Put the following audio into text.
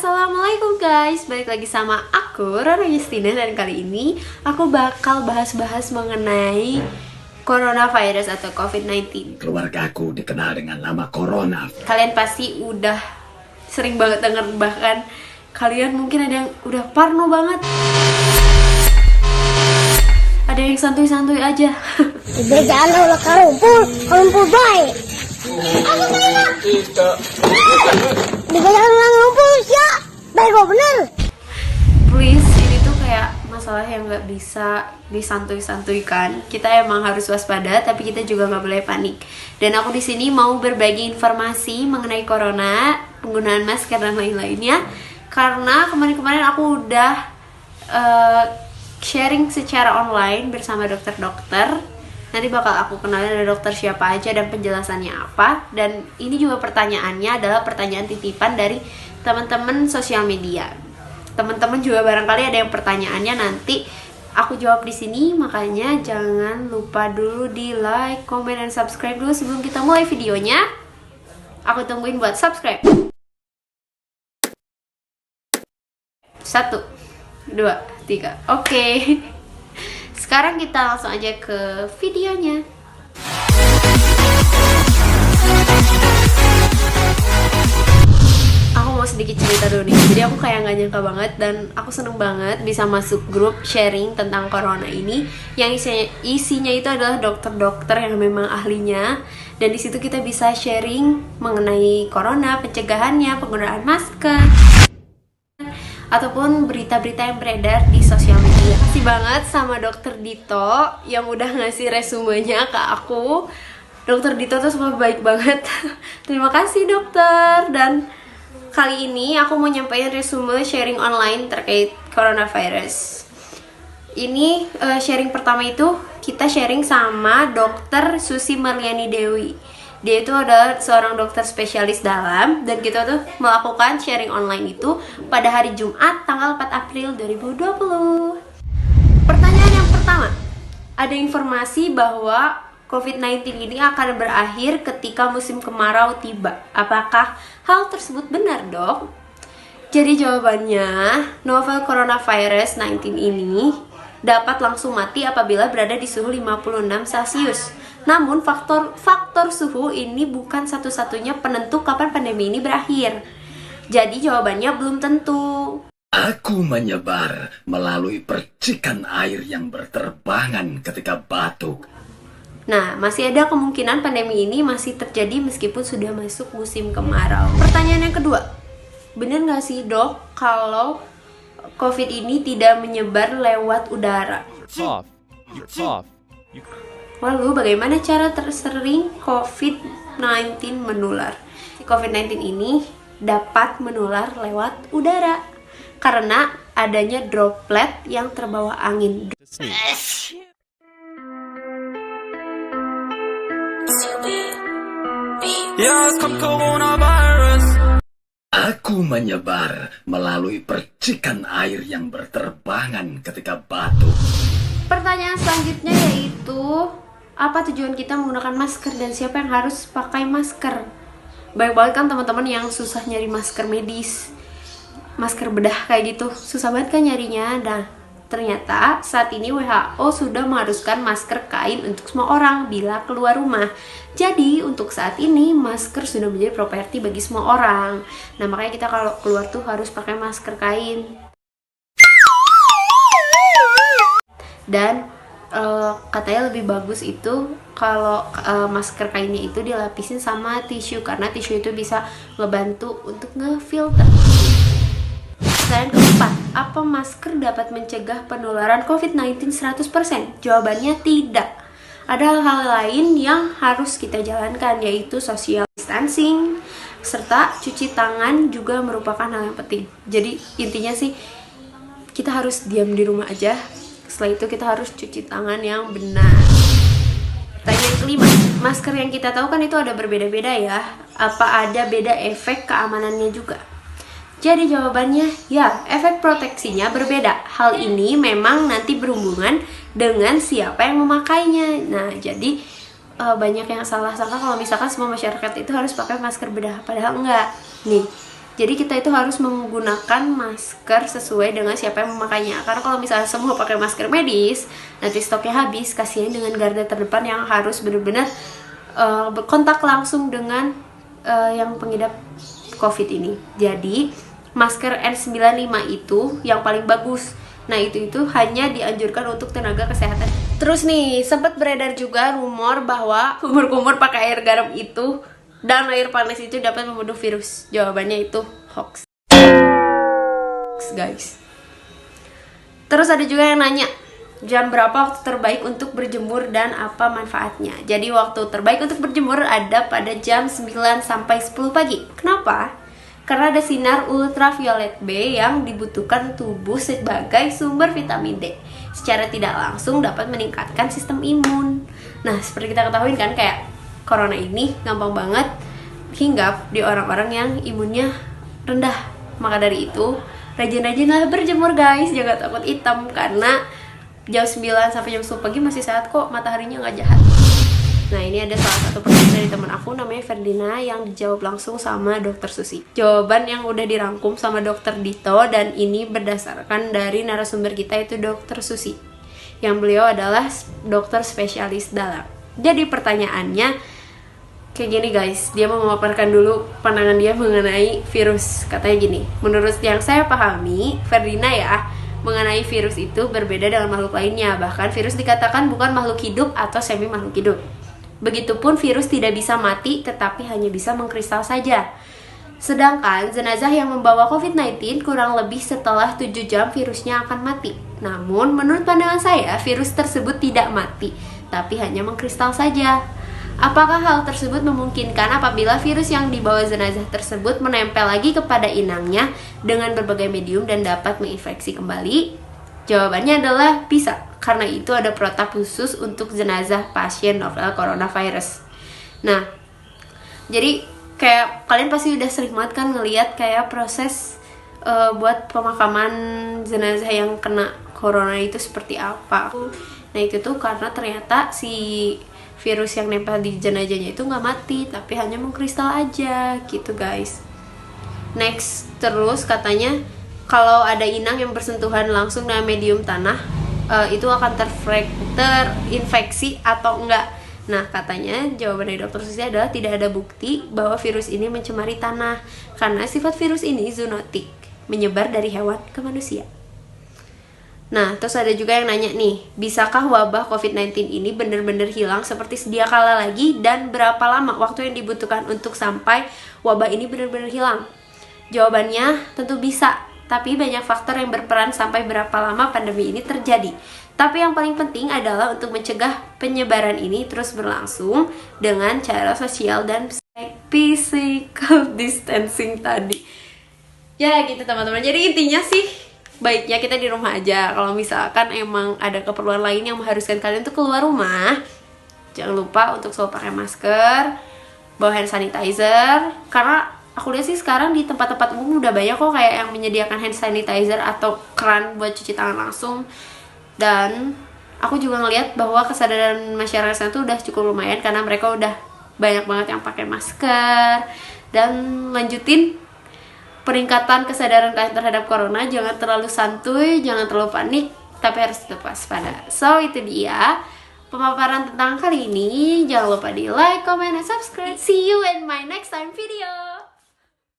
Assalamualaikum guys, balik lagi sama aku Rara Justina. Dan kali ini aku bakal bahas-bahas mengenai coronavirus atau COVID-19. Keluarga aku dikenal dengan nama Corona. Kalian pasti udah sering banget denger, bahkan kalian mungkin ada yang udah parno banget, ada yang santuy-santuy aja. Jangan ulah karumpul baik. Dibayar ulang lumpur ya, baik kok bener. Please, ini tuh kayak masalah yang nggak bisa disantuy-santuikan. Kita emang harus waspada, tapi kita juga nggak boleh panik. Dan aku di sini mau berbagi informasi mengenai corona, penggunaan masker dan lain-lainnya. Karena kemarin-kemarin aku udah sharing secara online bersama dokter-dokter. Nanti bakal aku kenalin ada dokter siapa aja dan penjelasannya apa. Dan ini juga pertanyaannya adalah pertanyaan titipan dari teman-teman sosial media. Teman-teman juga barangkali ada yang pertanyaannya nanti aku jawab di sini. Makanya jangan lupa dulu di like, komen, dan subscribe dulu sebelum kita mulai videonya. Aku tungguin buat subscribe. 1, 2, 3. Oke. Sekarang kita langsung aja ke videonya. Aku mau sedikit cerita dulu nih. Jadi aku kayak gak nyangka banget dan aku seneng banget bisa masuk grup sharing tentang corona ini. Yang isinya itu adalah dokter-dokter yang memang ahlinya. Dan di situ kita bisa sharing mengenai corona, pencegahannya, penggunaan masker, ataupun berita-berita yang beredar di sosial media. Terima kasih banget sama Dokter Dito yang udah ngasih resumenya ke aku. Dokter Dito tuh semua baik banget. Terima kasih dokter. Dan kali ini aku mau nyampein resume sharing online terkait coronavirus. Ini sharing pertama itu kita sharing sama Dokter Susi Marliani Dewi. Dia itu adalah seorang dokter spesialis dalam, dan kita tuh melakukan sharing online itu pada hari Jumat tanggal 4 April 2020. Pertanyaan yang pertama, ada informasi bahwa COVID-19 ini akan berakhir ketika musim kemarau tiba. Apakah hal tersebut benar, dok? Jadi jawabannya, novel coronavirus 19 ini dapat langsung mati apabila berada di suhu 56 Celcius. Namun faktor suhu ini bukan satu-satunya penentu kapan pandemi ini berakhir. Jadi jawabannya belum tentu. Aku menyebar melalui percikan air yang berterbangan ketika batuk. Nah, masih ada kemungkinan pandemi ini masih terjadi meskipun sudah masuk musim kemarau. Pertanyaan yang kedua, benar nggak sih dok kalau COVID ini tidak menyebar lewat udara? Lalu bagaimana cara tersering COVID-19 menular? COVID-19 ini dapat menular lewat udara karena adanya droplet yang terbawa angin. Aku menyebar melalui percikan air yang berterbangan ketika batuk. Pertanyaan selanjutnya yaitu, apa tujuan kita menggunakan masker dan siapa yang harus pakai masker? Banyak banget kan teman-teman yang susah nyari masker medis, masker bedah kayak gitu, susah banget kan nyarinya. Nah, ternyata saat ini WHO sudah mengharuskan masker kain untuk semua orang bila keluar rumah. Jadi untuk saat ini masker sudah menjadi properti bagi semua orang. Nah, makanya kita kalau keluar tuh harus pakai masker kain. Dan katanya lebih bagus itu kalau masker kainnya itu dilapisin sama tisu, karena tisu itu bisa ngebantu untuk ngefilter. Pertanyaan keempat, apa masker dapat mencegah penularan COVID-19 100%? Jawabannya tidak. Ada hal-hal lain yang harus kita jalankan, yaitu social distancing serta cuci tangan juga merupakan hal yang penting. Jadi intinya sih kita harus diam di rumah aja. Setelah itu kita harus cuci tangan yang benar. Pertanyaan kelima, masker yang kita tahu kan itu ada berbeda-beda ya. Apa ada beda efek keamanannya juga? Jadi jawabannya ya, efek proteksinya berbeda. Hal ini memang nanti berhubungan dengan siapa yang memakainya. Nah, jadi banyak yang salah sangka kalau misalkan semua masyarakat itu harus pakai masker bedah, padahal enggak. Nih, Jadi kita itu harus menggunakan masker sesuai dengan siapa yang memakainya. Karena kalau misalnya semua pakai masker medis, nanti stoknya habis. Kasihan dengan garda terdepan yang harus benar-benar berkontak langsung dengan yang pengidap COVID ini. Jadi masker N95 itu yang paling bagus. Nah itu hanya dianjurkan untuk tenaga kesehatan. Terus nih sempat beredar juga rumor bahwa kumur-kumur pakai air garam itu dan air panas itu dapat membunuh virus. Jawabannya itu hoax, guys. Terus ada juga yang nanya, jam berapa waktu terbaik untuk berjemur dan apa manfaatnya? Jadi waktu terbaik untuk berjemur ada pada jam 9 sampai 10 pagi. Kenapa? Karena ada sinar ultraviolet B yang dibutuhkan tubuh sebagai sumber vitamin D. Secara tidak langsung dapat meningkatkan sistem imun. Nah, seperti kita ketahui kan, kayak corona ini gampang banget hinggap di orang-orang yang imunnya rendah. Maka dari itu, rajin-rajinlah berjemur guys. Jangan takut hitam, karena jam 9 sampai jam 10 pagi masih sehat kok, mataharinya nggak jahat. Nah ini ada salah satu pertanyaan dari teman aku namanya Ferdina yang dijawab langsung sama Dokter Susi. Jawaban yang udah dirangkum sama Dokter Dito, dan ini berdasarkan dari narasumber kita itu Dokter Susi, yang beliau adalah dokter spesialis dalam. Jadi pertanyaannya kayak gini guys, dia mau memaparkan dulu pandangan dia mengenai virus. Katanya gini, menurut yang saya pahami, Ferdina ya, mengenai virus itu berbeda dengan makhluk lainnya. Bahkan virus dikatakan bukan makhluk hidup atau semi makhluk hidup. Begitupun virus tidak bisa mati, tetapi hanya bisa mengkristal saja. Sedangkan jenazah yang membawa COVID-19 kurang lebih setelah 7 jam virusnya akan mati. Namun menurut pandangan saya, virus tersebut tidak mati, tapi hanya mengkristal saja. Apakah hal tersebut memungkinkan apabila virus yang dibawa jenazah tersebut menempel lagi kepada inangnya dengan berbagai medium dan dapat menginfeksi kembali? Jawabannya adalah bisa, karena itu ada protap khusus untuk jenazah pasien novel coronavirus. Nah, jadi kayak kalian pasti udah sering banget kan ngelihat kayak proses buat pemakaman jenazah yang kena corona itu seperti apa. Nah itu tuh karena ternyata si virus yang nempel di jenazahnya itu nggak mati, tapi hanya mengkristal aja gitu guys. Next, terus katanya kalau ada inang yang bersentuhan langsung dengan medium tanah, itu akan terinfeksi atau enggak. Nah katanya jawaban dari Dokter Susi adalah tidak ada bukti bahwa virus ini mencemari tanah, karena sifat virus ini zoonotik, menyebar dari hewan ke manusia. Nah terus ada juga yang nanya nih, bisakah wabah COVID-19 ini benar-benar hilang seperti sedia kala lagi, dan berapa lama waktu yang dibutuhkan untuk sampai wabah ini benar-benar hilang? Jawabannya tentu bisa, tapi banyak faktor yang berperan sampai berapa lama pandemi ini terjadi. Tapi yang paling penting adalah untuk mencegah penyebaran ini terus berlangsung dengan cara sosial dan physical distancing tadi. Ya gitu teman-teman. Jadi intinya sih baiknya kita di rumah aja. Kalau misalkan emang ada keperluan lain yang mengharuskan kalian untuk keluar rumah, jangan lupa untuk selalu pakai masker, bawa hand sanitizer. Karena aku lihat sih sekarang di tempat-tempat umum udah banyak kok kayak yang menyediakan hand sanitizer atau keran buat cuci tangan langsung. Dan aku juga ngeliat bahwa kesadaran masyarakat itu udah cukup lumayan, karena mereka udah banyak banget yang pakai masker. Dan lanjutin peningkatan kesadaran kalian terhadap corona, jangan terlalu santuy, jangan terlalu panik, tapi harus tetap waspada. So itu dia pemaparan tentang kali ini. Jangan lupa di like, comment, dan subscribe. See you in my next time video.